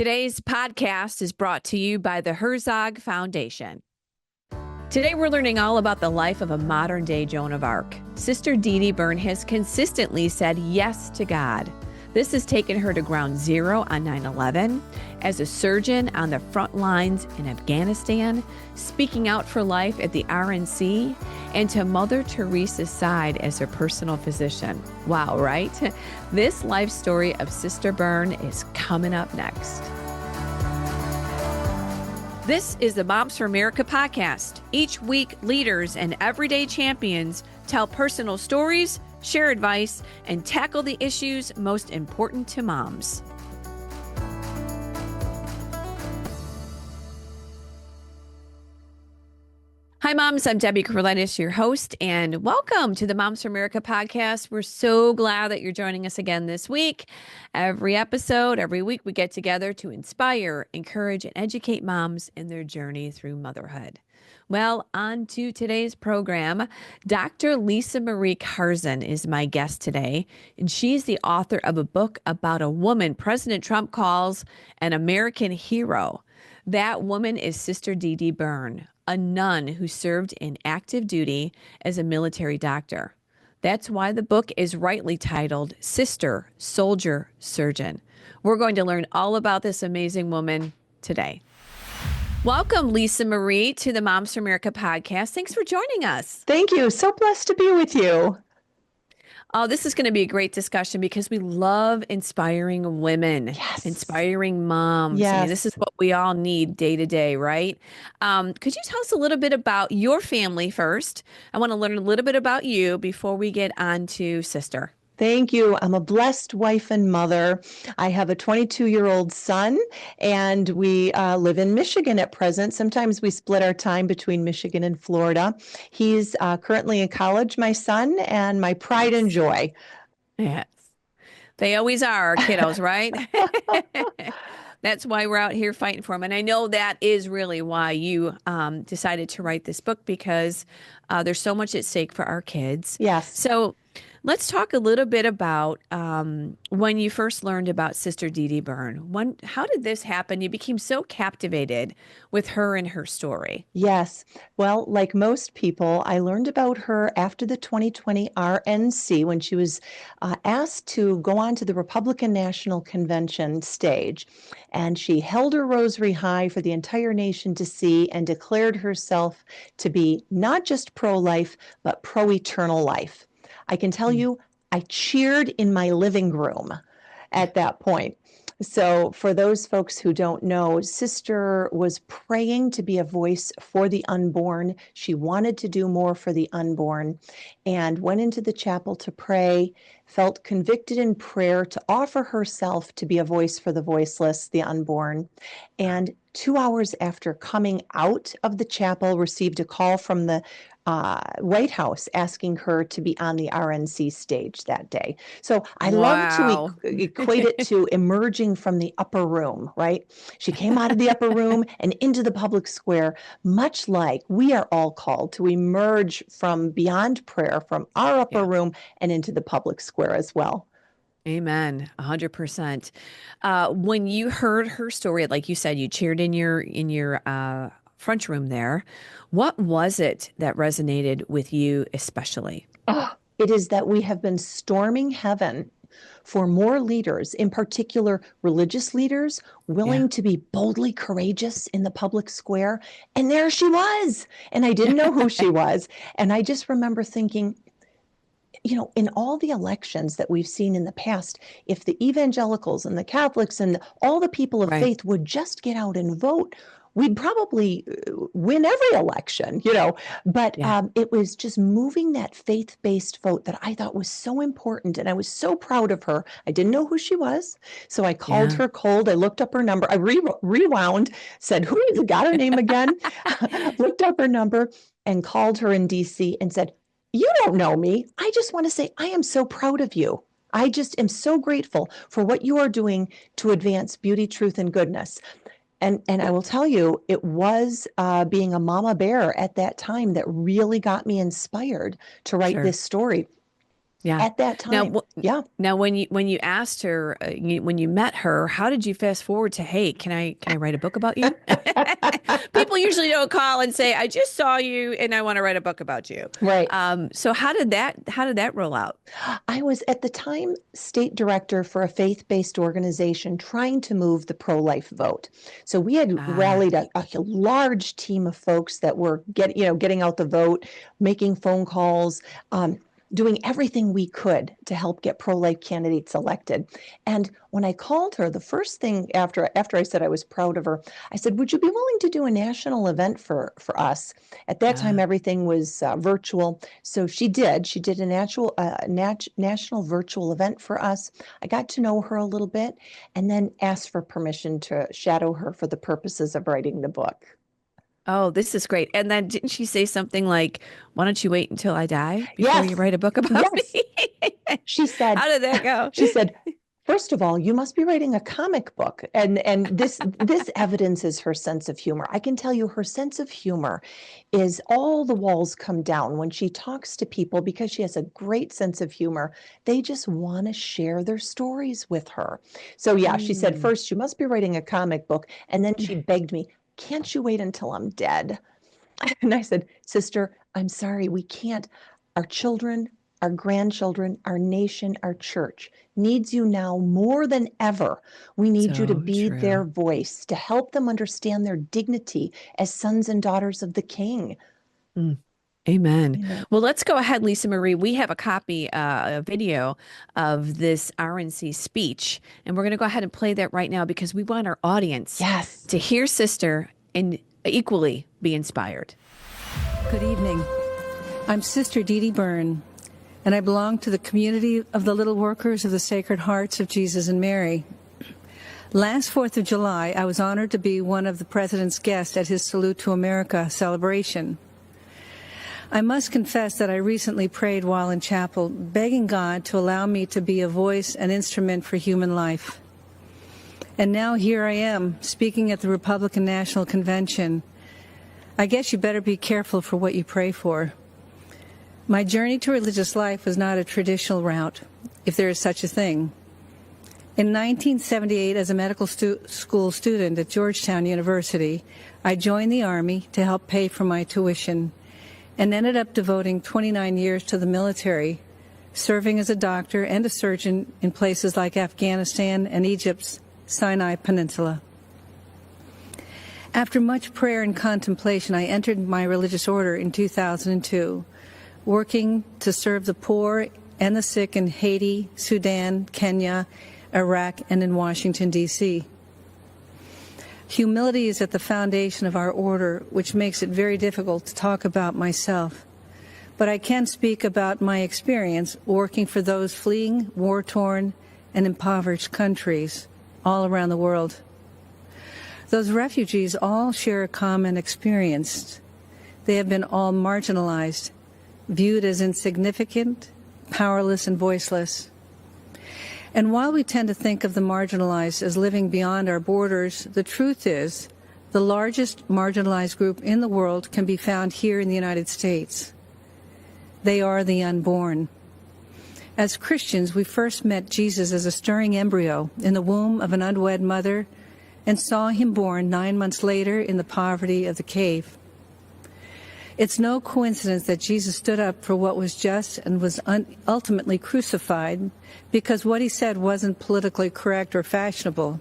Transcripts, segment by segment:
Today's podcast is brought to you by the Herzog Foundation. Today, we're learning all about the life of a modern-day Joan of Arc. Sister Dee Dee Byrne has consistently said yes to God. This has taken her to ground zero on 9/11, as a surgeon on the front lines in Afghanistan, speaking out for life at the RNC, and to Mother Teresa's side as her personal physician. Wow, right? This life story of Sister Byrne is coming up next. This is the Moms for America podcast. Each week, leaders and everyday champions tell personal stories, share advice, and tackle the issues most important to moms. Hi, moms. I'm Debbie Corletis, your host, and welcome to the Moms for America podcast. We're so glad that you're joining us again this week. Every episode, every week, we get together to inspire, encourage, and educate moms in their journey through motherhood. Well, on to today's program. Dr. Lisa Marie Karzun is my guest today, and she's the author of a book about a woman President Trump calls an American hero. That woman is Sister Dee Dee Byrne, a nun who served in active duty as a military doctor. That's why the book is rightly titled Sister, Soldier, Surgeon. We're going to learn all about this amazing woman today. Welcome, Lisa Marie, to the Moms for America podcast. Thanks for joining us. Thank you. So blessed to be with you. Oh, this is going to be a great discussion because we love inspiring women, Yes. Inspiring moms. Yes. I mean, this is what we all need day to day, right? Could you tell us a little bit about your family first? I want to learn a little bit about you before we get on to Sister. Thank you. I'm a blessed wife and mother. I have a 22-year-old son, and we live in Michigan at present. Sometimes we split our time between Michigan and Florida. He's currently in college, my son, and my pride and joy. Yes. They always are, our kiddos, right? That's why we're out here fighting for them. And I know that is really why you decided to write this book, because there's so much at stake for our kids. Yes. So let's talk a little bit about when you first learned about Sister Dee Dee Byrne. How did this happen? You became so captivated with her and her story. Yes. Well, like most people, I learned about her after the 2020 RNC when she was asked to go on to the Republican National Convention stage. And she held her rosary high for the entire nation to see and declared herself to be not just pro-life, but pro-eternal life. I can tell you, I cheered in my living room at that point. So for those folks who don't know, Sister was praying to be a voice for the unborn. She wanted to do more for the unborn and went into the chapel to pray, felt convicted in prayer to offer herself to be a voice for the voiceless, the unborn. And 2 hours after coming out of the chapel, received a call from the White House asking her to be on the RNC stage that day. So I love to equate it to emerging from the upper room, right? She came out of the upper room and into the public square, much like we are all called to emerge from beyond prayer, from our upper room and into the public square as well. Amen. 100%. When you heard her story, like you said, you cheered in your front room there. What was it that resonated with you especially? Oh, it is that we have been storming heaven for more leaders, in particular religious leaders, willing to be boldly courageous in the public square. And there she was. And I didn't know who she was. And I just remember thinking, you know, in all the elections that we've seen in the past, if the evangelicals and the Catholics and all the people of faith would just get out and vote, we'd probably win every election, you know, but it was just moving that faith-based vote that I thought was so important. And I was so proud of her. I didn't know who she was. So I called her cold. I looked up her number. I rewound, said, who got her name again? Looked up her number and called her in DC and said, you don't know me. I just want to say, I am so proud of you. I just am so grateful for what you are doing to advance beauty, truth, and goodness. And I will tell you, it was being a mama bear at that time that really got me inspired to write this story. Yeah. at that Now, time. Yeah. now when you asked her, when you met her, how did you fast forward to, hey, can I write a book about you? People usually don't call and say, I just saw you and I want to write a book about you. Right. So how did that roll out? I was at the time state director for a faith-based organization trying to move the pro-life vote. So we had Ah, rallied a large team of folks that were getting out the vote, making phone calls, doing everything we could to help get pro-life candidates elected. And when I called her, the first thing after I said I was proud of her, I said, "Would you be willing to do a national event for us?" At that time, ah. everything was virtual. So she did. She did a national virtual event for us. I got to know her a little bit and then asked for permission to shadow her for the purposes of writing the book. Oh, this is great. And then didn't she say something like, why don't you wait until I die before you Yes, write a book about yes. me? She said, How did that go? she said, first of all, you must be writing a comic book. And this evidences her sense of humor. I can tell you her sense of humor is all the walls come down when she talks to people because she has a great sense of humor. They just want to share their stories with her. So yeah, she said, Mm. first, you must be writing a comic book. And then she begged me, can't you wait until I'm dead? And I said, Sister, I'm sorry, we can't. Our children, our grandchildren, our nation, our church needs you now more than ever. We need you to So be their true. voice, to help them understand their dignity as sons and daughters of the King. Mm. Amen. Amen. Well, let's go ahead, Lisa Marie. We have a copy, a video of this RNC speech, and we're going to go ahead and play that right now because we want our audience Yes. to hear Sister and equally be inspired. Good evening. I'm Sister Dee Dee Byrne, and I belong to the community of the Little Workers of the Sacred Hearts of Jesus and Mary. Last 4th of July, I was honored to be one of the President's guests at his Salute to America celebration. I must confess that I recently prayed while in chapel, begging God to allow me to be a voice and instrument for human life. And now here I am, speaking at the Republican National Convention. I guess you better be careful for what you pray for. My journey to religious life was not a traditional route, if there is such a thing. In 1978, as a medical school student at Georgetown University, I joined the Army to help pay for my tuition and ended up devoting 29 years to the military, serving as a doctor and a surgeon in places like Afghanistan and Egypt's Sinai Peninsula. After much prayer and contemplation, I entered my religious order in 2002, working to serve the poor and the sick in Haiti, Sudan, Kenya, Iraq, and in Washington, D.C. Humility is at the foundation of our order, which makes it very difficult to talk about myself. But I can speak about my experience working for those fleeing war-torn and impoverished countries all around the world. Those refugees all share a common experience. They have been all marginalized, viewed as insignificant, powerless, and voiceless. And while we tend to think of the marginalized as living beyond our borders, the truth is the largest marginalized group in the world can be found here in the United States. They are the unborn. As Christians, we first met Jesus as a stirring embryo in the womb of an unwed mother and saw him born 9 months later in the poverty of the cave. It's no coincidence that Jesus stood up for what was just and was ultimately crucified because what he said wasn't politically correct or fashionable.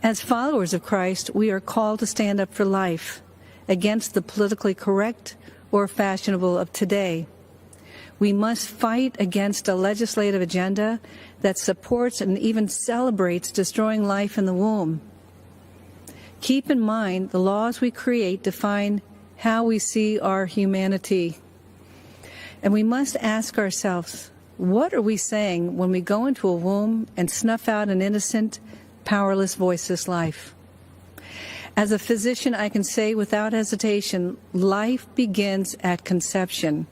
As followers of Christ, we are called to stand up for life against the politically correct or fashionable of today. We must fight against a legislative agenda that supports and even celebrates destroying life in the womb. Keep in mind, the laws we create define how we see our humanity. And we must ask ourselves, what are we saying when we go into a womb and snuff out an innocent, powerless, voiceless life? As a physician, I can say without hesitation, life begins at conception.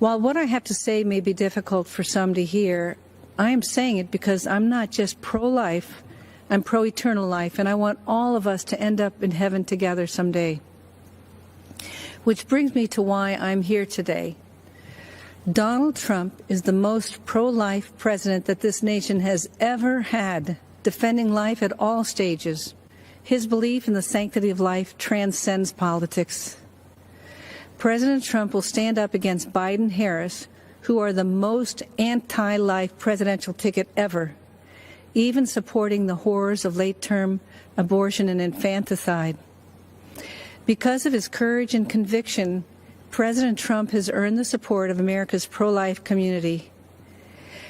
While what I have to say may be difficult for some to hear, I am saying it because I'm not just pro-life, I'm pro-eternal life, and I want all of us to end up in heaven together someday. Which brings me to why I'm here today. Donald Trump is the most pro-life president that this nation has ever had, defending life at all stages. His belief in the sanctity of life transcends politics. President Trump will stand up against Biden-Harris, who are the most anti-life presidential ticket ever, even supporting the horrors of late-term abortion and infanticide. Because of his courage and conviction, President Trump has earned the support of America's pro-life community.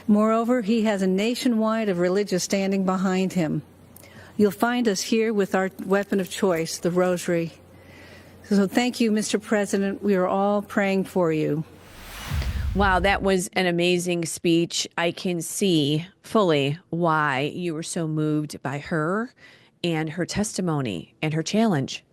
Moreover, he has a nationwide of religious standing behind him. You'll find us here with our weapon of choice, the rosary. So thank you, Mr. President. We are all praying for you. Wow, that was an amazing speech. I can see fully why you were so moved by her and her testimony and her challenge.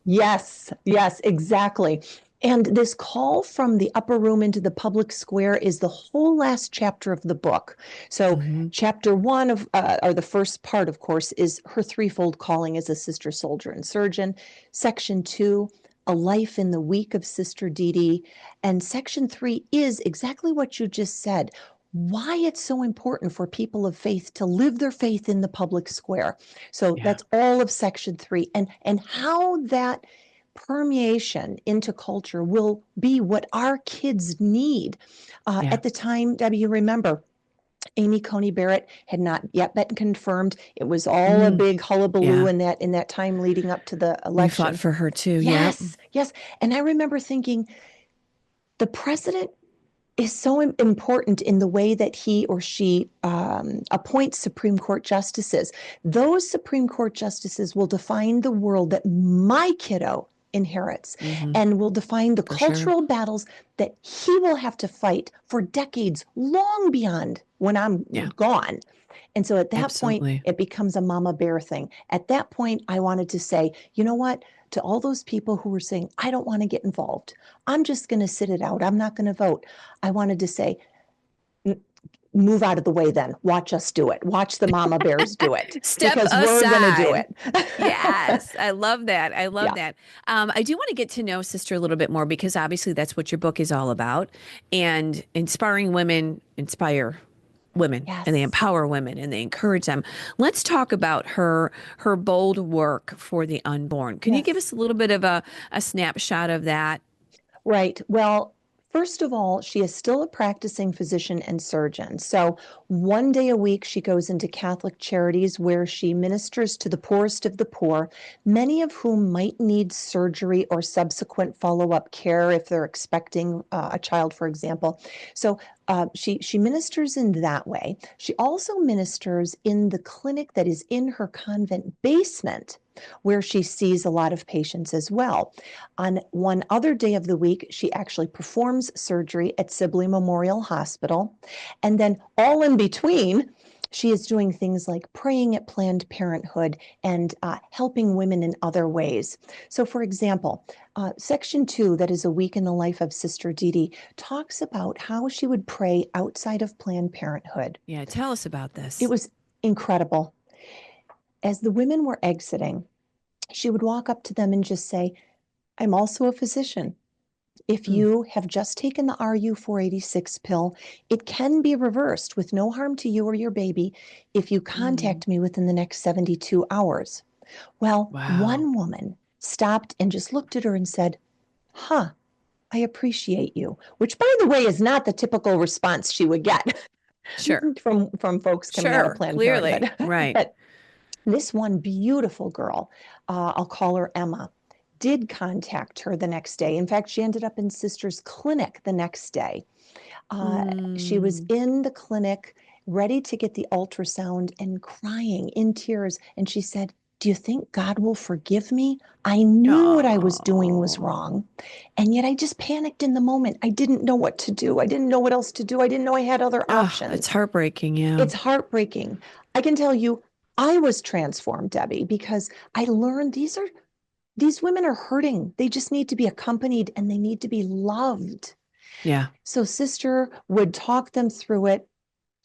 Yes, yes, exactly. And this call from the upper room into the public square is the whole last chapter of the book. So chapter one of, or the first part, of course, is her threefold calling as a sister, soldier, and surgeon. Section 2, a life in the week of Sister Dee Dee. And section 3 is exactly what you just said. Why it's so important for people of faith to live their faith in the public square. So that's all of section 3, and how that permeation into culture will be what our kids need. At the time, Debbie, you remember, Amy Coney Barrett had not yet been confirmed. It was all a big hullabaloo in that time leading up to the election. You fought for her too. Yes, yes. And I remember thinking, the president is so important in the way that he or she appoints Supreme Court justices. Those Supreme Court justices will define the world that my kiddo inherits and will define the cultural battles that he will have to fight for decades, long beyond when I'm gone. And so at that point, it becomes a mama bear thing. At that point, I wanted to say, you know what? To all those people who were saying, I don't want to get involved. I'm just going to sit it out. I'm not going to vote. I wanted to say, move out of the way then. Watch us do it. Watch the mama bears do it. Step because aside. We're going to do it. Yes. I love that. I love that. I do want to get to know Sister a little bit more, because obviously that's what your book is all about. And inspiring women inspire women, and they empower women and they encourage them. Let's talk about her bold work for the unborn. Can you give us a little bit of a snapshot of that? Right. Well, first of all, she is still a practicing physician and surgeon. So one day a week, she goes into Catholic Charities where she ministers to the poorest of the poor, many of whom might need surgery or subsequent follow-up care if they're expecting a child, for example. So she ministers in that way. She also ministers in the clinic that is in her convent basement, where she sees a lot of patients as well. On one other day of the week, she actually performs surgery at Sibley Memorial Hospital. And then all in between, she is doing things like praying at Planned Parenthood and helping women in other ways. So for example, section 2, that is a week in the life of Sister Dee Dee, talks about how she would pray outside of Planned Parenthood. Yeah, tell us about this. It was incredible. As the women were exiting, she would walk up to them and just say, I'm also a physician. If you have just taken the RU486 pill, it can be reversed with no harm to you or your baby if you contact me within the next 72 hours. Well, one woman stopped and just looked at her and said, I appreciate you, which, by the way, is not the typical response she would get from folks coming out of Planned Parenthood. Right. But this one beautiful girl, I'll call her Emma, did contact her the next day. In fact, she ended up in Sister's clinic the next day. She was in the clinic ready to get the ultrasound and crying in tears. And she said, do you think God will forgive me? I knew what I was doing was wrong. And yet I just panicked in the moment. I didn't know what to do. I didn't know what else to do. I didn't know I had other options. It's heartbreaking. Yeah. It's heartbreaking. I can tell you, I was transformed, Debbie, because I learned these women are hurting. They just need to be accompanied and they need to be loved. Yeah. So Sister would talk them through it.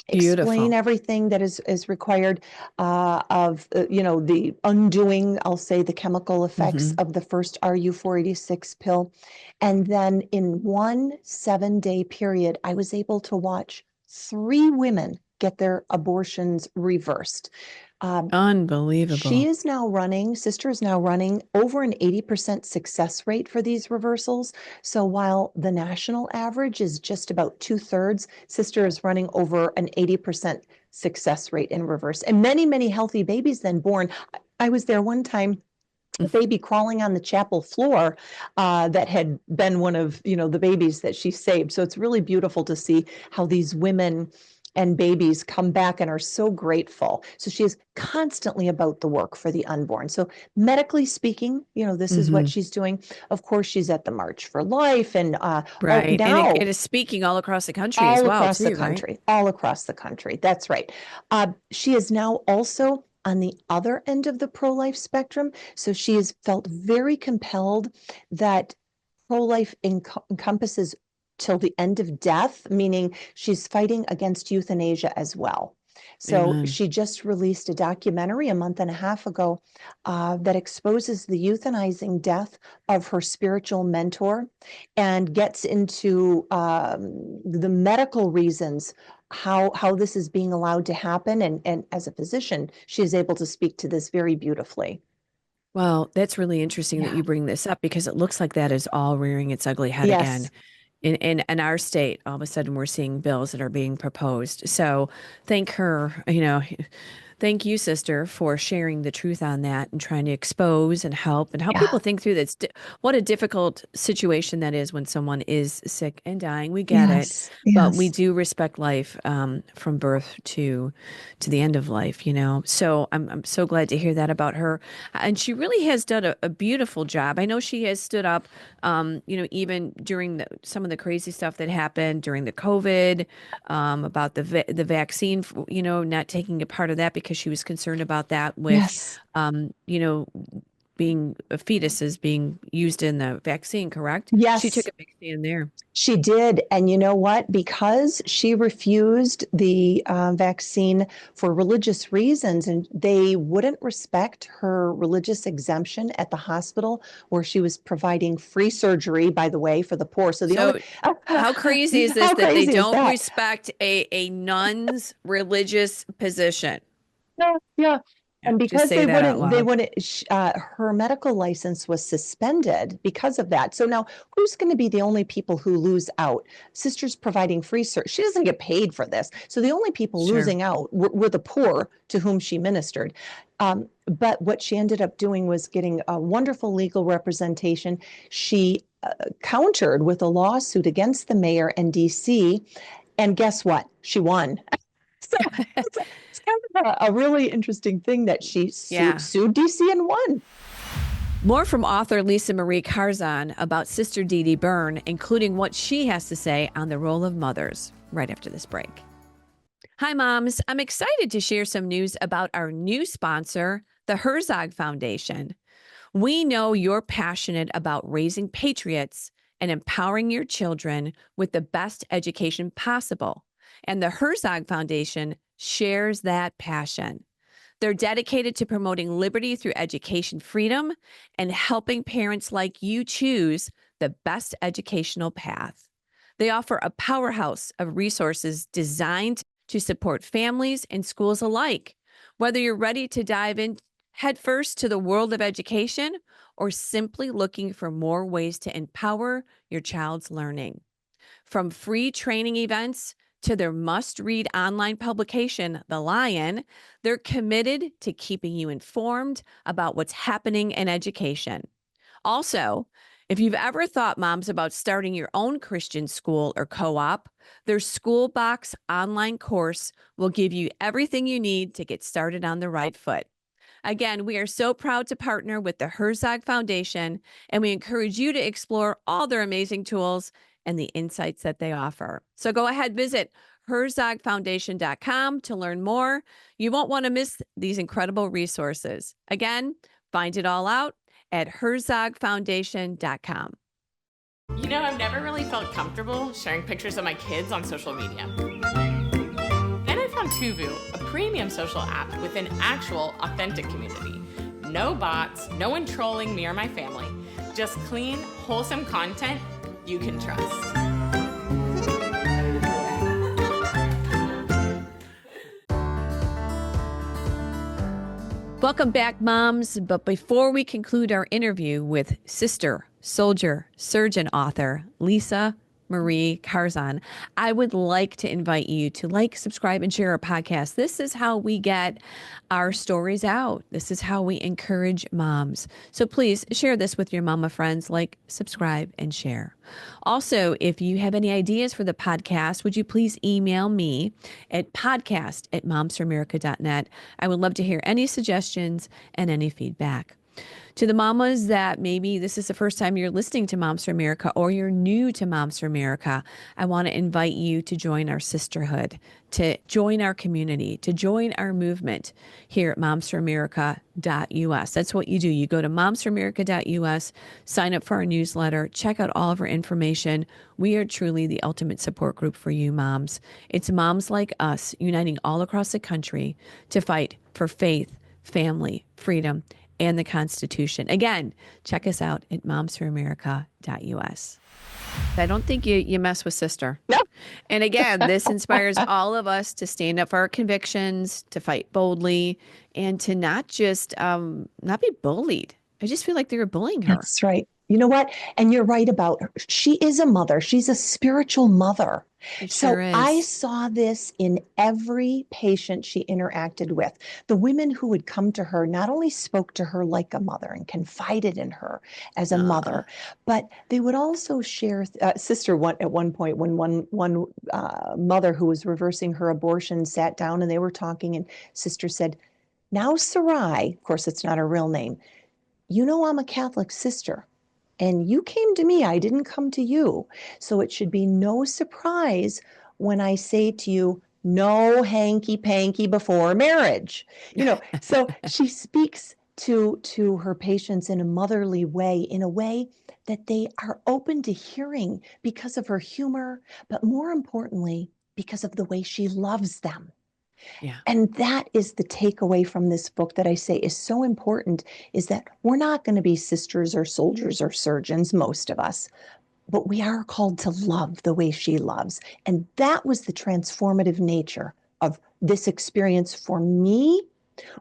explain Beautiful. everything that is required of the undoing, I'll say, the chemical effects Hmm. of the first RU486 pill. And then in one 7-day period, I was able to watch 3 women get their abortions reversed. Um, Unbelievable. Sister is now running over an 80% success rate for these reversals. So while the national average is just about 2/3, Sister is running over an 80% success rate in reverse. And many, many healthy babies then born. I was there one time, a baby crawling on the chapel floor that had been one of, the babies that she saved. So it's really beautiful to see how these women and babies come back and are so grateful. So she is constantly about the work for the unborn. So medically speaking, this is what Hmm. she's doing. Of course, she's at the March for Life and Right. And it now is speaking all across the country as all well, across the too, right? country, all across the country. That's right. She is now also on the other end of the pro-life spectrum. So she has felt very compelled that pro-life encompasses till the end of death, meaning she's fighting against euthanasia as well. So Amen. she just released a documentary a month and a half ago that exposes the euthanizing death of her spiritual mentor and gets into the medical reasons how this is being allowed to happen. And as a physician, she is able to speak to this very beautifully. Well, that's really interesting that Yeah. you bring this up because it looks like that is all rearing its ugly head again. Yes. In our state, all of a sudden we're seeing bills that are being proposed. So thank her, thank you, sister, for sharing the truth on that and trying to expose and help Yeah. people think through this. What a difficult situation that is when someone is sick and dying. We get it, Yes. but we Yes. do respect life from birth to the end of life. So I'm so glad to hear that about her, and she really has done a beautiful job. I know she has stood up, even during some of the crazy stuff that happened during the COVID, about the vaccine, not taking a part of that because she was concerned about that with, Yes. um, you know, being fetuses being used in the vaccine, correct? She took Yes. a big stand there. She did. And you know what? Because she refused the vaccine for religious reasons, and they wouldn't respect her religious exemption at the hospital where she was providing free surgery, by the way, for the poor. So the only, So how crazy is this how that they crazy is don't that? respect a nun's religious position? Yeah, yeah. Yeah, And just because say that out they loud. wouldn't, her medical license was suspended because of that. So now who's going to be the only people who lose out? Sister's providing free search. She doesn't get paid for this. So the only people Sure. losing out were the poor to whom she ministered. But what she ended up doing was getting a wonderful legal representation. She countered with a lawsuit against the mayor and DC. And guess what? She won. So it's kind of a really interesting thing that she Yeah. sued DC and won. More from author Lisa Marie Carzon about Sister Dee Dee Byrne, including what she has to say on the role of mothers, right after this break. Hi, moms. I'm excited to share some news about our new sponsor, the Herzog Foundation. We know you're passionate about raising patriots and empowering your children with the best education possible. And the Herzog Foundation shares that passion. They're dedicated to promoting liberty through education freedom and helping parents like you choose the best educational path. They offer a powerhouse of resources designed to support families and schools alike. Whether you're ready to dive in headfirst to the world of education or simply looking for more ways to empower your child's learning. From free training events to their must-read online publication, The Lion, they're committed to keeping you informed about what's happening in education. Also, if you've ever thought, moms, about starting your own Christian school or co-op, their School Box online course will give you everything you need to get started on the right foot. Again, we are so proud to partner with the Herzog Foundation, and we encourage you to explore all their amazing tools and the insights that they offer. So go ahead, visit herzogfoundation.com to learn more. You won't want to miss these incredible resources. Again, find it all out at herzogfoundation.com. I've never really felt comfortable sharing pictures of my kids on social media. Then on Tuvu, a premium social app with an actual, authentic community. No bots, no one trolling me or my family. Just clean, wholesome content you can trust. Welcome back, moms. But before we conclude our interview with sister, soldier, surgeon, author Lisa Marie Carzon, I would like to invite you to like, subscribe, and share our podcast. This is how we get our stories out. This is how we encourage moms. So please share this with your mama friends, like, subscribe, and share. Also, if you have any ideas for the podcast, would you please email me at podcast@momsforamerica.net. I would love to hear any suggestions and any feedback. To the mamas that maybe this is the first time you're listening to Moms for America or you're new to Moms for America, I want to invite you to join our sisterhood, to join our community, to join our movement here at momsforamerica.us. That's what you do. You go to momsforamerica.us, sign up for our newsletter, check out all of our information. We are truly the ultimate support group for you moms. It's moms like us uniting all across the country to fight for faith, family, freedom, and the Constitution. Again, check us out at momsforamerica.us. I don't think you mess with sister. No. And again, this inspires all of us to stand up for our convictions, to fight boldly, and to not just not be bullied. I just feel like they were bullying her. That's right. You know what? And you're right about her. She is a mother. She's a spiritual mother. It So sure is. I saw this in every patient she interacted with. The women who would come to her not only spoke to her like a mother and confided in her as a mother, but they would also share. Sister at one point, when one mother who was reversing her abortion sat down and they were talking, and Sister said, "Now, Sarai," of course, it's not her real name, "you know I'm a Catholic sister. And you came to me, I didn't come to you. So it should be no surprise when I say to you, no hanky-panky before marriage." So she speaks to her patients in a motherly way, in a way that they are open to hearing because of her humor, but more importantly, because of the way she loves them. Yeah. And that is the takeaway from this book that I say is so important, is that we're not going to be sisters or soldiers or surgeons, most of us, but we are called to love the way she loves. And that was the transformative nature of this experience for me,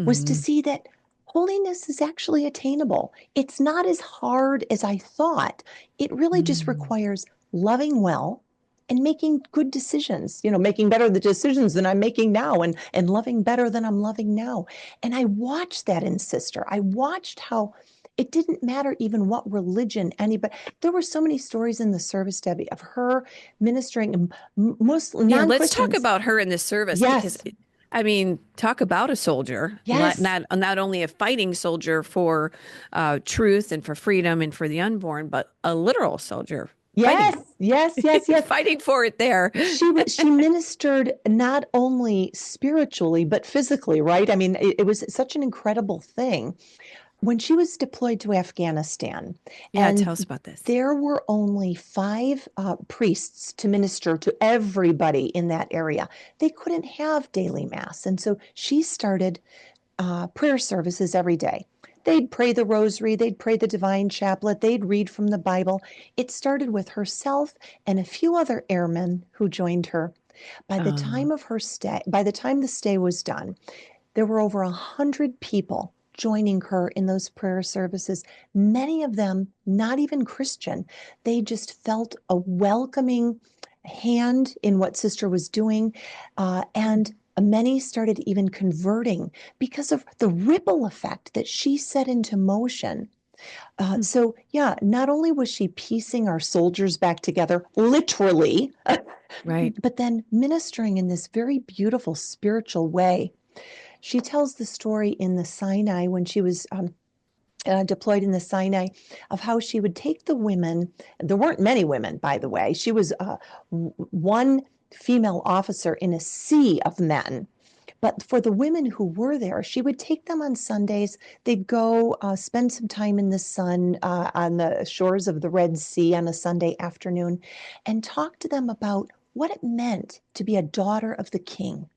was to see that holiness is actually attainable. It's not as hard as I thought. It really just requires loving well and making good decisions, making better the decisions than I'm making now, and loving better than I'm loving now. And I watched that in Sister. I watched how it didn't matter even what religion anybody. There were so many stories in the service, Debbie, of her ministering Muslim. Yeah, let's talk about her in this service. Yes. Because, I mean, talk about a soldier. Yes. Not only a fighting soldier for truth and for freedom and for the unborn, but a literal soldier. Yes. Fighting for it there. She ministered not only spiritually, but physically, right? I mean, it was such an incredible thing. When she was deployed to Afghanistan, Yeah, and tell us about this. there were only 5 priests to minister to everybody in that area. They couldn't have daily mass. And so she started prayer services every day. They'd pray the rosary, they'd pray the divine chaplet, they'd read from the Bible. It started with herself and a few other airmen who joined her. By the time the stay was done, there were over 100 people joining her in those prayer services, many of them not even Christian. They just felt a welcoming hand in what Sister was doing, and many started even converting because of the ripple effect that she set into motion. So yeah, not only was she piecing our soldiers back together, literally, Right. but then ministering in this very beautiful spiritual way. She tells the story in the Sinai, when she was deployed in the Sinai, of how she would take the women. There weren't many women, by the way. She was one female officer in a sea of men. But for the women who were there, she would take them on Sundays. They'd go spend some time in the sun on the shores of the Red Sea on a Sunday afternoon and talk to them about what it meant to be a daughter of the king.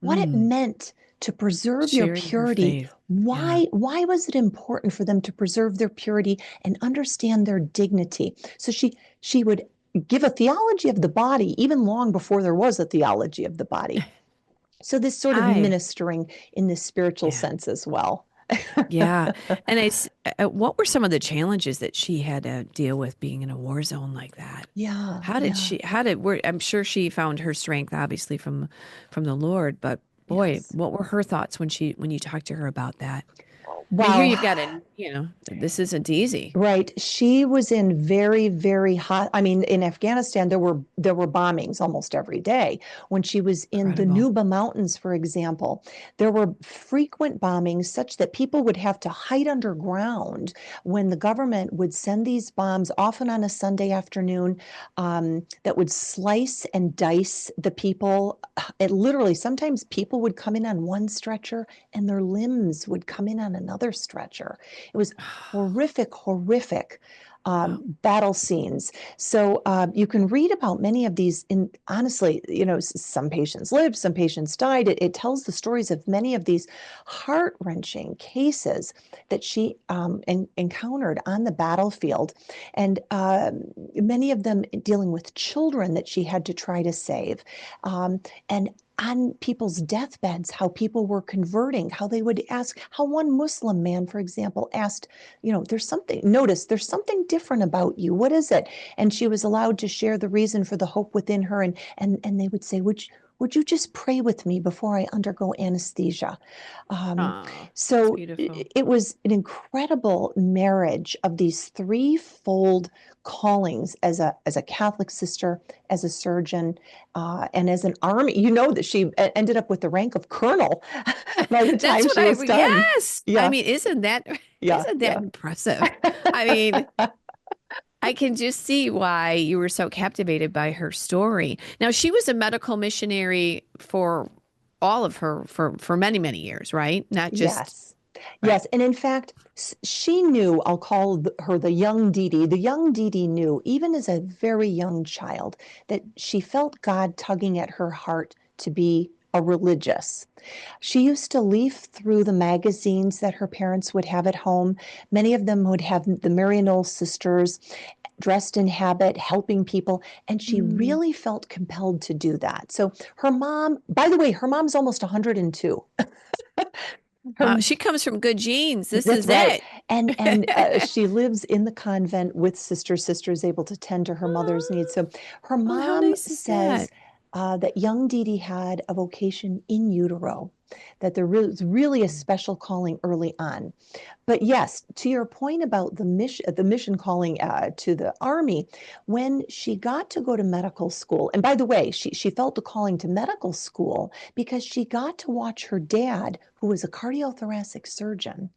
what it Mm. meant to preserve your Sharing her purity. faith. Yeah. Why was it important for them to preserve their purity and understand their dignity? So she would give a theology of the body even long before there was a theology of the body. So this sort of I, ministering in this spiritual yeah. sense as well. Yeah. And what were some of the challenges that she had to deal with being in a war zone like that? Yeah, I'm sure she found her strength obviously from the Lord, but boy, yes. what were her thoughts when you talked to her about that? I mean, here Wow. you've got this isn't easy. Right. She was in very, very hot. I mean, in Afghanistan, there were bombings almost every day. When she was in the Incredible. Nuba Mountains, for example, there were frequent bombings such that people would have to hide underground when the government would send these bombs, often on a Sunday afternoon, that would slice and dice the people. It literally, sometimes people would come in on one stretcher and their limbs would come in on another stretcher. It was horrific Wow. battle scenes. So you can read about many of these. In honestly, some patients lived, some patients died. It tells the stories of many of these heart-wrenching cases that she encountered on the battlefield, and many of them dealing with children that she had to try to save, and on people's deathbeds, how people were converting, how they would ask, how one Muslim man, for example, asked, there's something different about you. What is it? And she was allowed to share the reason for the hope within her. And they would say, would you just pray with me before I undergo anesthesia? Um, Oh, that's so beautiful. it was an incredible marriage of these threefold callings as a Catholic sister, as a surgeon, and as an army. You know that she ended up with the rank of colonel by the That's time what she was done. yes. I Yeah, mean, yeah, isn't that yeah. impressive? I mean, I can just see why you were so captivated by her story. Now, she was a medical missionary for all of her for many, many years, right? Not just Yes. right. Yes. And in fact, she knew, I'll call her the young Dee Dee. The young Dee Dee knew, even as a very young child, that she felt God tugging at her heart to be a religious. She used to leaf through the magazines that her parents would have at home. Many of them would have the Marianole sisters dressed in habit, helping people. And she Mm. really felt compelled to do that. So her mom, by the way, her mom's almost 102. Her She comes from good genes. This That's is right. it. And she lives in the convent with sisters. Sister is able to tend to her mother's needs. So her Oh, how mom nice is that? says that young Dee Dee had a vocation in utero, that there was really a special calling early on. But yes, to your point about the mission calling to the army, when she got to go to medical school, and by the way, she felt a calling to medical school because she got to watch her dad, who was a cardiothoracic surgeon,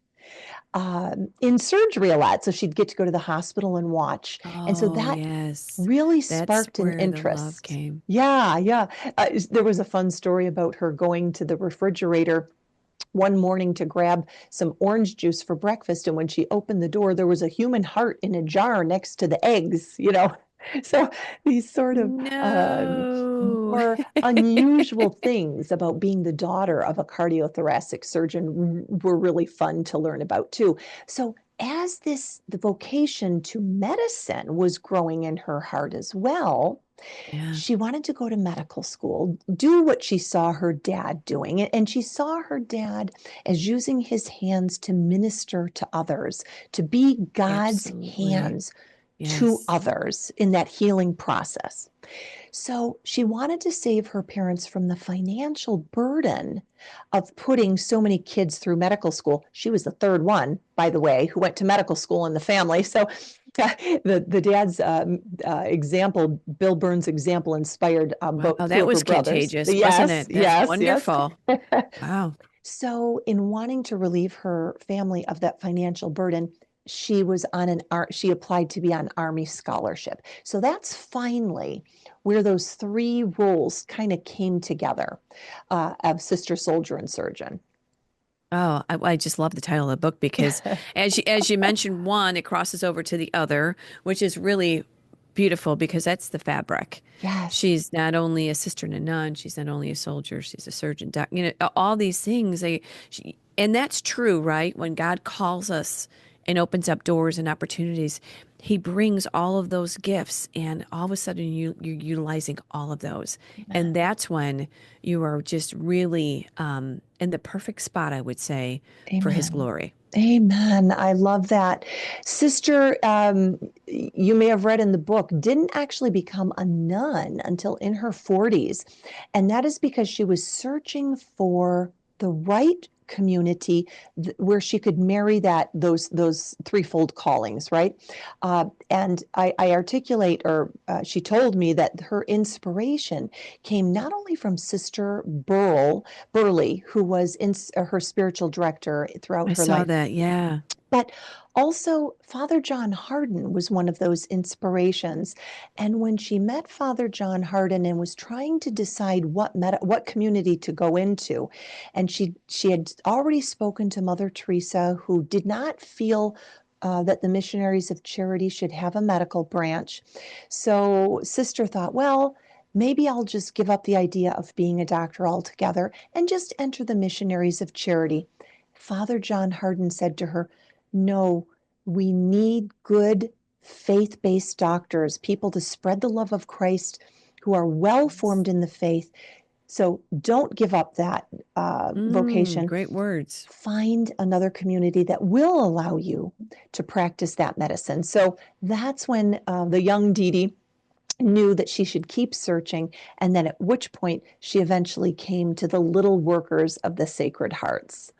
in surgery a lot. So she'd get to go to the hospital and watch. And so Oh, that yes. really That's sparked an where the love interest. came. Yeah, yeah. There was a fun story about her going to the refrigerator one morning to grab some orange juice for breakfast. And when she opened the door, there was a human heart in a jar next to the eggs. So these sort of No. more unusual things about being the daughter of a cardiothoracic surgeon were really fun to learn about too. So as the vocation to medicine was growing in her heart as well, Yeah. she wanted to go to medical school, do what she saw her dad doing. And she saw her dad as using his hands to minister to others, to be God's Absolutely. hands to Yes. others in that healing process. So she wanted to save her parents from the financial burden of putting so many kids through medical school. She was the third one, by the way, who went to medical school in the family. So the dad's example, Bill Burns' example, inspired Wow, two that of her was brothers. contagious, wasn't Yes, it? That's yes, yes. wonderful. Wow. So, in wanting to relieve her family of that financial burden, she applied to be on Army scholarship. So that's finally where those three roles kind of came together, of sister, soldier, and surgeon. Oh, I just love the title of the book because as you mentioned one, it crosses over to the other, which is really beautiful because that's the fabric. Yes. She's not only a sister and a nun, she's not only a soldier, she's a surgeon, all these things. And that's true, right? When God calls us and opens up doors and opportunities, he brings all of those gifts, and all of a sudden you're utilizing all of those. And that's when you are just really in the perfect spot, I would say, for his Amen. glory. Amen. I love that. Sister, you may have read in the book, didn't actually become a nun until in her 40s. And that is because she was searching for the right community where she could marry those threefold callings, right? And I articulate, or she told me that her inspiration came not only from Sister Burley, who was her spiritual director throughout I her saw life, that. Yeah. but also Father John Hardon was one of those inspirations. And when she met Father John Hardon and was trying to decide what community to go into, and she had already spoken to Mother Teresa, who did not feel that the Missionaries of Charity should have a medical branch. So Sister thought, well, maybe I'll just give up the idea of being a doctor altogether and just enter the Missionaries of Charity. Father John Hardon said to her, no, we need good faith-based doctors, people to spread the love of Christ who are well formed in the faith. So don't give up that vocation. Great words. Find another community that will allow you to practice that medicine. So that's when the young Dee Dee knew that she should keep searching, and then at which point she eventually came to the Little Workers of the Sacred Hearts.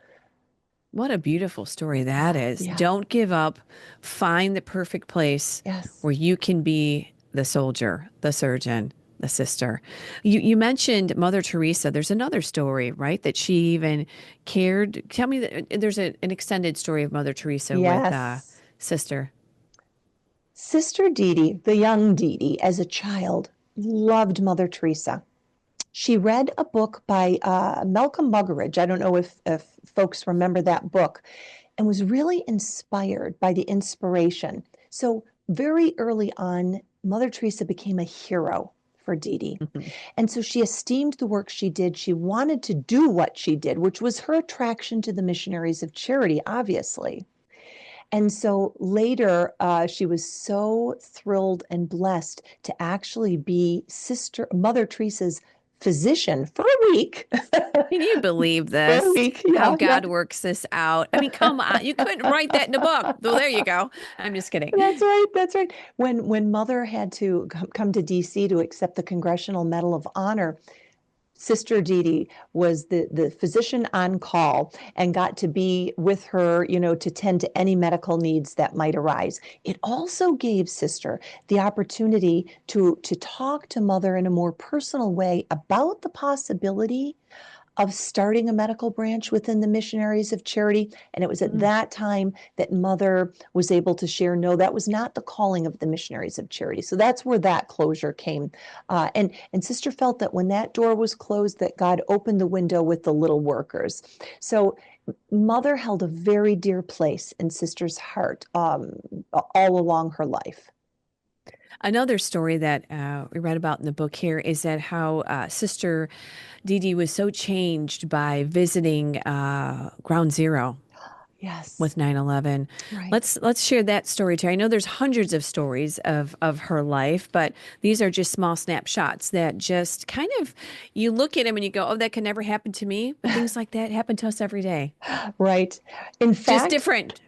What a beautiful story that is. Yeah. Don't give up. Find the perfect place where you can be the soldier, the surgeon, the sister. You mentioned Mother Teresa. There's another story, right? That she even cared. Tell me that there's an extended story of Mother Teresa with Sister. Sister Dee Dee, the young Dee Dee, as a child, loved Mother Teresa. She read a book by Malcolm Muggeridge. I don't know if folks remember that book, and was really inspired by the inspiration. So very early on, Mother Teresa became a hero for Dee Dee. And so she esteemed the work she did. She wanted to do what she did, which was her attraction to the Missionaries of Charity, obviously. And so later, she was so thrilled and blessed to actually be Mother Teresa's physician for a week. Can you believe this? For a week, how God works this out. I mean, come on. You couldn't write that in a book. Well, there you go. I'm just kidding. That's right. That's right. When Mother had to come to D.C. to accept the Congressional Medal of Honor, Sister Dee Dee was the physician on call and got to be with her, to tend to any medical needs that might arise. It also gave Sister the opportunity to talk to Mother in a more personal way about the possibility of starting a medical branch within the Missionaries of Charity. And it was at that time that Mother was able to share, no, that was not the calling of the Missionaries of Charity. So that's where that closure came. And Sister felt that when that door was closed, that God opened the window with the Little Workers. So Mother held a very dear place in Sister's heart all along her life. Another story that we read about in the book here is that how Sister Dee Dee was so changed by visiting Ground Zero. Yes. With 9/11. Right. Let's share that story too. I know there's hundreds of stories of her life, but these are just small snapshots that just kind of, you look at them and you go, oh, that could never happen to me. But things like that happen to us every day. Right. In fact,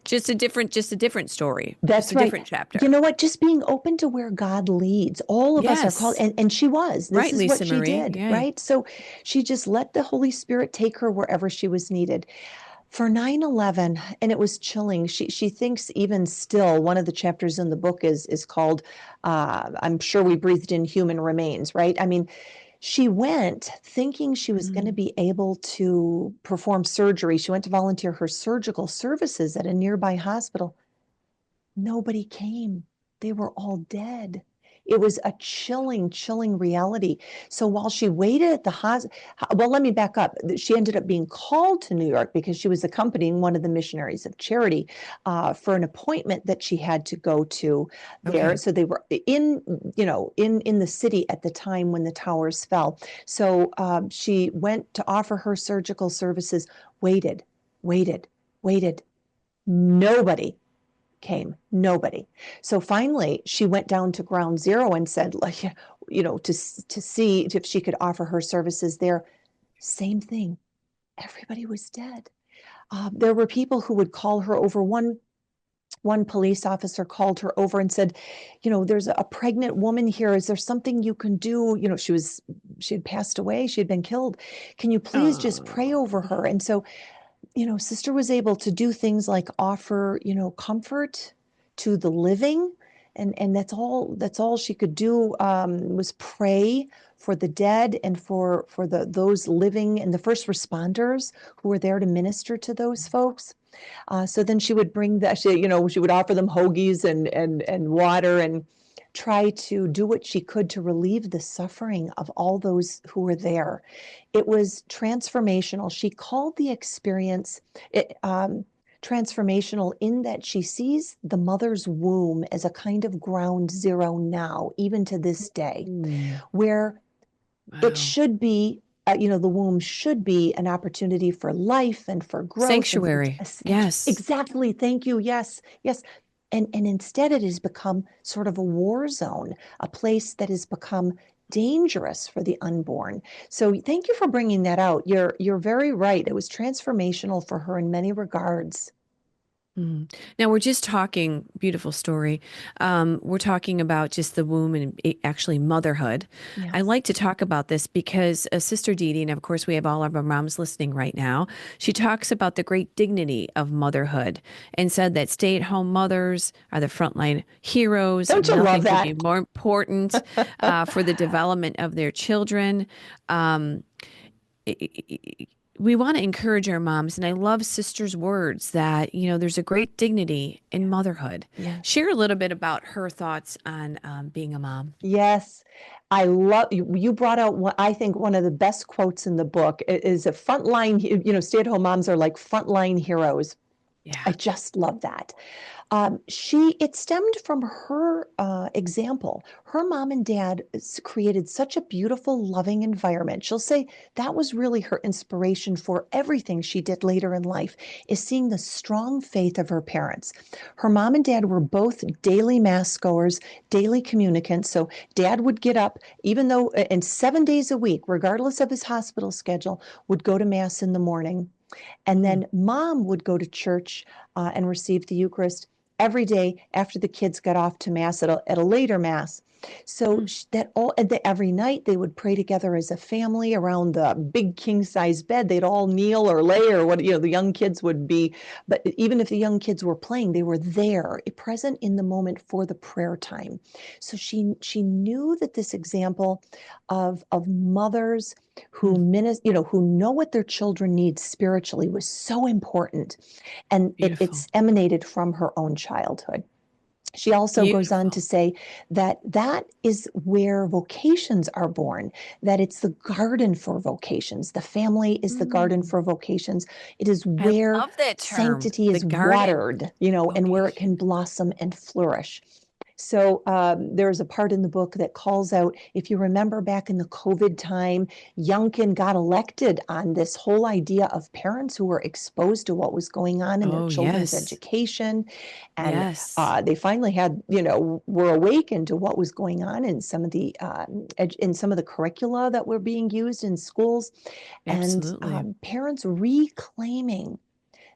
just a different story. That's just a right. different chapter. You know what? Just being open to where God leads. All of us are called, and she was. This right, is Lisa what she Marie. did, Yeah. right? So she just let the Holy Spirit take her wherever she was needed. For 9/11, and it was chilling. She thinks even still, one of the chapters in the book is called, I'm sure we breathed in human remains, right? I mean, she went thinking she was going to be able to perform surgery. She went to volunteer her surgical services at a nearby hospital. Nobody came. They were all dead. It was a chilling reality. So while she waited at the hospital, well, let me back up. She ended up being called to New York because she was accompanying one of the missionaries of charity for an appointment that she had to go to there. Okay. So they were in the city at the time when the towers fell. So she went to offer her surgical services, waited. Nobody came. Nobody. So finally, she went down to ground zero and said, like, to see if she could offer her services there. Same thing. Everybody was dead. There were people who would call her over. One police officer called her over and said, there's a pregnant woman here. Is there something you can do? She had passed away. She had been killed. Can you please just pray over her? And so, Sister was able to do things like offer, comfort to the living. And that's all she could do, was pray for the dead and for those living and the first responders who were there to minister to those folks. So then she would bring she would offer them hoagies and water and try to do what she could to relieve the suffering of all those who were there. It was transformational. She called the experience transformational in that she sees the mother's womb as a kind of ground zero now, even to this day, where it should be, the womb should be an opportunity for life and for growth. Sanctuary. Yes. Exactly. Thank you. Yes. And instead it has become sort of a war zone, a place that has become dangerous for the unborn. So thank you for bringing that out. You're very right. It was transformational for her in many regards. Now we're just talking, beautiful story. We're talking about just the womb and actually motherhood. Yes. I like to talk about this because Sister Dee Dee, and of course we have all of our moms listening right now, she talks about the great dignity of motherhood and said that stay-at-home mothers are the frontline heroes. Don't you love that? Could be more important for the development of their children. We want to encourage our moms, and I love Sister's words that, there's a great dignity in motherhood. Yes. Share a little bit about her thoughts on being a mom. Yes. I love you brought out what I think one of the best quotes in the book is a frontline, stay-at-home moms are like frontline heroes. Yeah. I just love that. It stemmed from her example. Her mom and dad created such a beautiful, loving environment. She'll say that was really her inspiration for everything she did later in life, is seeing the strong faith of her parents. Her mom and dad were both daily mass goers, daily communicants. So dad would get up, even though, and 7 days a week, regardless of his hospital schedule, would go to mass in the morning. And then mom would go to church and receive the Eucharist every day after the kids got off to mass at a later mass. So every night they would pray together as a family around the big king size bed. They'd all kneel or lay or what, the young kids would be. But even if the young kids were playing, they were there, present in the moment for the prayer time. So she knew that this example of mothers who who know what their children need spiritually was so important. And it's emanated from her own childhood. She also goes on to say that is where vocations are born, that it's the garden for vocations. The family is the garden for vocations. It is where sanctity is watered, and where it can blossom and flourish. So there's a part in the book that calls out, if you remember back in the COVID time, Youngkin got elected on this whole idea of parents who were exposed to what was going on in their children's education. And they finally had, were awakened to what was going on in some of the curricula that were being used in schools. Absolutely. And parents reclaiming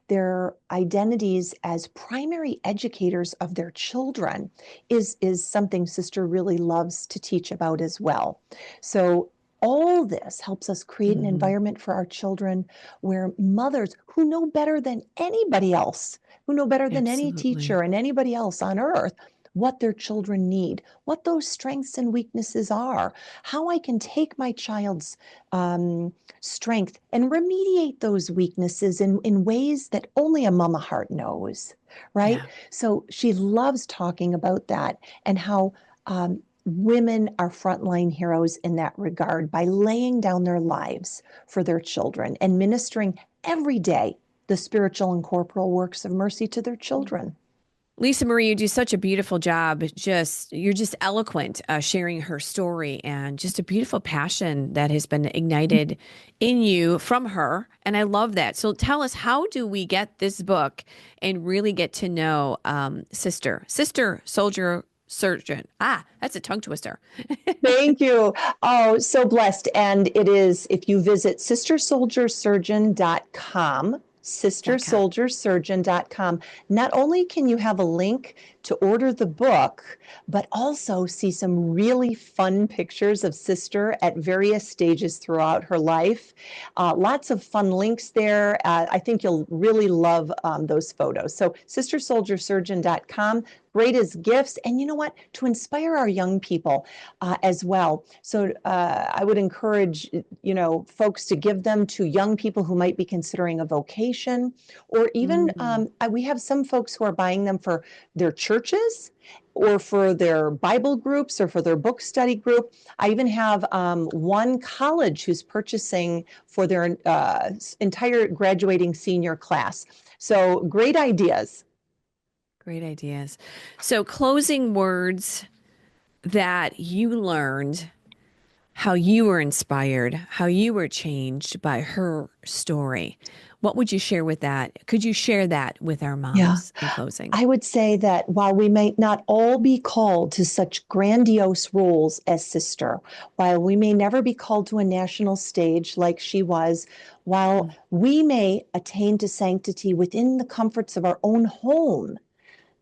their identities as primary educators of their children is something Sister really loves to teach about as well. So all this helps us create an environment for our children where mothers who know better than anybody else, who know better than any teacher and anybody else on earth, what their children need, what those strengths and weaknesses are, how I can take my child's strength and remediate those weaknesses in ways that only a mama heart knows, right? Yeah. So she loves talking about that and how women are frontline heroes in that regard by laying down their lives for their children and ministering every day the spiritual and corporal works of mercy to their children. Lisa Marie, you do such a beautiful job. You're just eloquent, sharing her story, and just a beautiful passion that has been ignited in you from her. And I love that. So tell us, how do we get this book and really get to know Sister Soldier Surgeon? That's a tongue twister. Thank you. Oh, so blessed. And it is, if you visit sistersoldiersurgeon.com, sistersoldiersurgeon.com. Not only can you have a link to order the book, but also see some really fun pictures of Sister at various stages throughout her life. Lots of fun links there. I think you'll really love those photos. So sistersoldiersurgeon.com. Great as gifts. And you know what? To inspire our young people as well. So I would encourage, folks to give them to young people who might be considering a vocation, or even we have some folks who are buying them for their churches or for their Bible groups or for their book study group. I even have one college who's purchasing for their entire graduating senior class. So great ideas. Great ideas. So closing words that you learned, how you were inspired, how you were changed by her story. What would you share with that? Could you share that with our moms in closing? I would say that while we may not all be called to such grandiose roles as Sister, while we may never be called to a national stage like she was, while we may attain to sanctity within the comforts of our own home,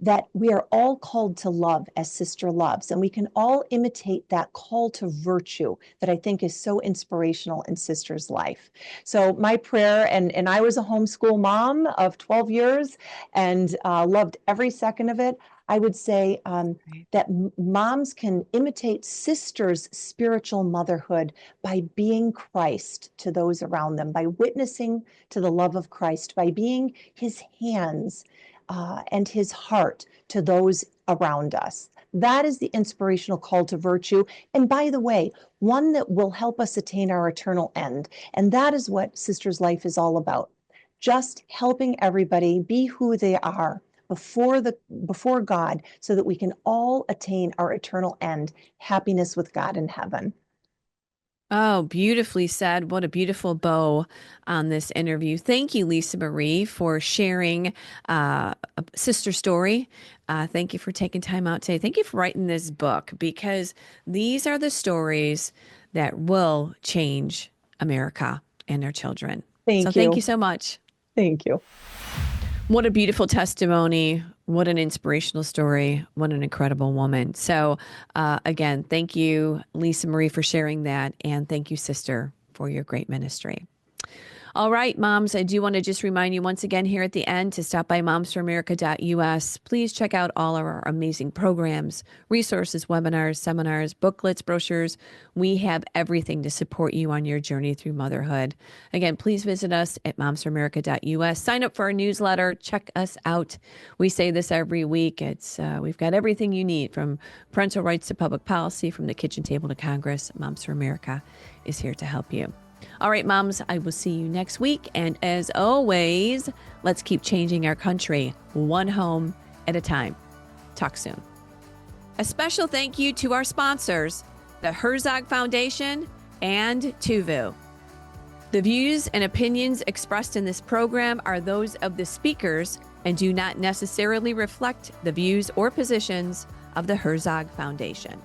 that we are all called to love as Sister loves, and we can all imitate that call to virtue that I think is so inspirational in Sister's life. So my prayer, and I was a homeschool mom of 12 years and loved every second of it. I would say that moms can imitate Sister's spiritual motherhood by being Christ to those around them, by witnessing to the love of Christ, by being his hands and his heart to those around us. That is the inspirational call to virtue. And by the way, one that will help us attain our eternal end. And that is what Sister's life is all about. Just helping everybody be who they are before God, so that we can all attain our eternal end, happiness with God in heaven. Oh, beautifully said. What a beautiful bow on this interview. Thank you, Lisa Marie, for sharing a sister story. Thank you for taking time out today. Thank you for writing this book, because these are the stories that will change America and our children. Thank you so much. Thank you. What a beautiful testimony. What an inspirational story. What an incredible woman. So again, thank you, Lisa Marie, for sharing that. And thank you, Sister, for your great ministry. All right, moms, I do want to just remind you once again here at the end to stop by momsforamerica.us. Please check out all of our amazing programs, resources, webinars, seminars, booklets, brochures. We have everything to support you on your journey through motherhood. Again, please visit us at momsforamerica.us. Sign up for our newsletter. Check us out. We say this every week. We've got everything you need, from parental rights to public policy, from the kitchen table to Congress. Moms for America is here to help you. All right, moms, I will see you next week. And as always, let's keep changing our country one home at a time. Talk soon. A special thank you to our sponsors, the Herzog Foundation and Tuvu. The views and opinions expressed in this program are those of the speakers and do not necessarily reflect the views or positions of the Herzog Foundation.